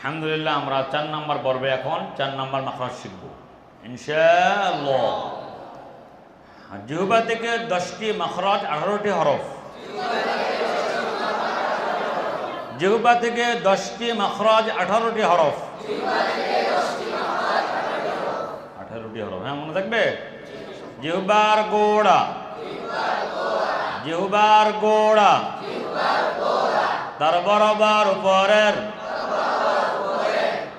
আলহামদুলিল্লাহ আমরা 4 নম্বর পর্বে এখন 4 নম্বর মাখরাজ শিখব ইনশাআল্লাহ। জিহ্বা থেকে 10টি মাখরাজ 18টি হরফ। জিহ্বা থেকে 10টি মাখরাজ 18টি হরফ। 18টি হরফ, হ্যাঁ মনে থাকবে। জিহ্বার গোড়া, জিহ্বার গোড়া তার বরাবর উপরের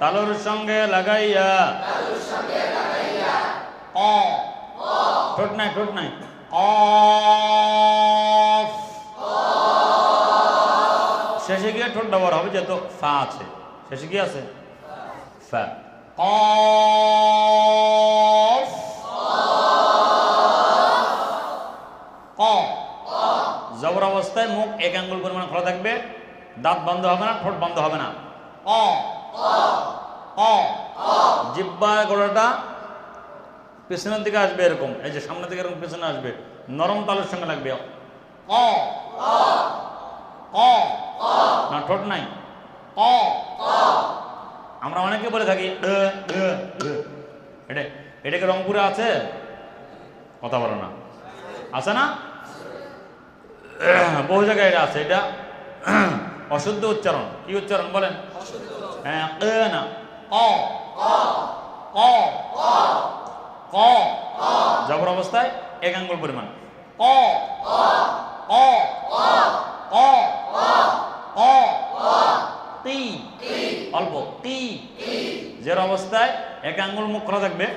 তালুর সঙ্গে লাগাইয়া, ঠোঁট নাই ঠোঁট নাই, শেষে গিয়ে ঠোঁট ব্যবহার হবে, যেহেতু ফা আছে শেষে কি আছে ফা। জবর অবস্থায় মুখ 1 আঙ্গুল পরিমাণ খোলা থাকবে, দাঁত বন্ধ হবে না, ঠোঁট বন্ধ হবে না। জিহ্বার গোড়াটা পেছনের দিকে আসবে, এরকম এই যে সামনের দিকে এরকম পেছনে আসবে, নরম তালের সঙ্গে লাগবে। না ঠোঁট নাই। আমরা অনেকে বলে থাকি এটাকে রংপুরে আছে, কথা বলো না, আছে না? বহু জায়গায় এটা আছে। এটা অশুদ্ধ উচ্চারণ। কি উচ্চারণ বলেন? হ্যাঁ না, জবর অবস্থায় 1 আঙ্গুল পরিমাণ। অল্প টি, জের অবস্থায় 1 আঙ্গুল মুখ খোলা থাকবে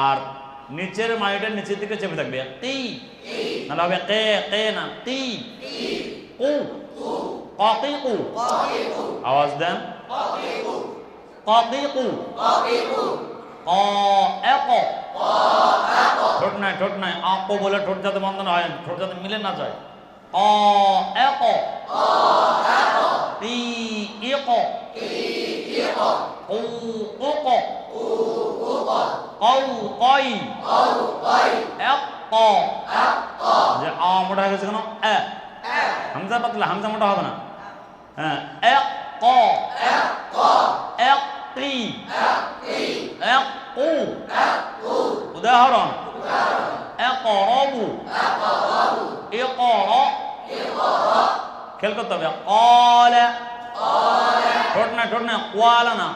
আর নিচের মাইটা নিচের দিকে চেপে থাকবে। টি নাহলে হবে কে কে না, টি কু কাকিকু। আওয়াজ দেন কাকিকু। ঠোঁট নাই ঠোঁট নাই, আকো বলে ঠোঁট যাতে বন্ধ না হয়, ঠোঁট যাতে মিলে না যায়। যে আ মোটা হয়ে গেছে কেন? হামজা পাতলা, হামজা মোটা হবে না। হ্যাঁ উদাহরণ খেয়াল করতে হবে। ঠোঁট না ঠোঁট না, ওয়ালা না,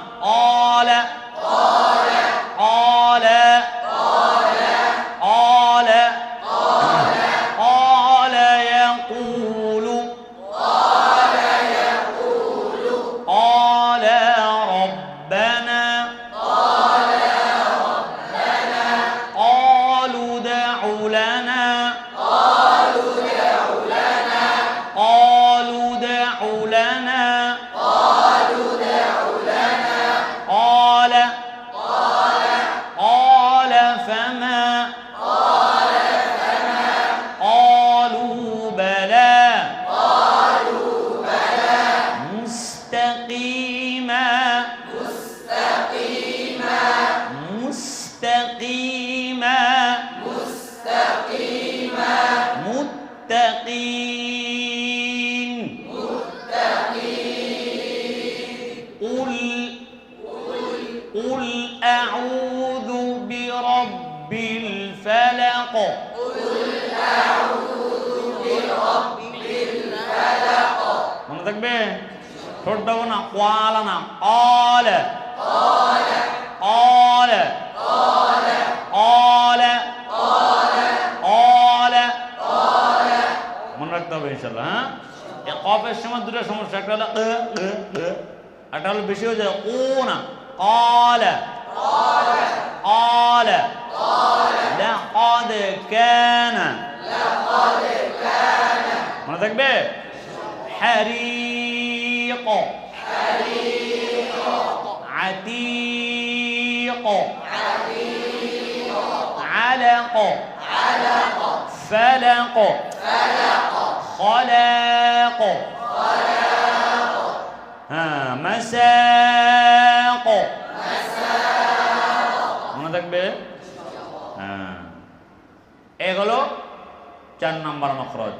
মনে থাকবে। ঠোঁট দেবো না, ওয়ালা না, মনে রাখতে হবে ইনশাল্লাহ। হ্যাঁ, কফের সময় দুটো সমস্যা, একটা হলো একটা হলো বেশি হয়ে যায় ও না, لقد كان মনে থাকবে। حريق عتيق علق فلق خلاق مساق মনে থাকবে। হ্যাঁ, এগুলো 4 নম্বর মাখরাজ।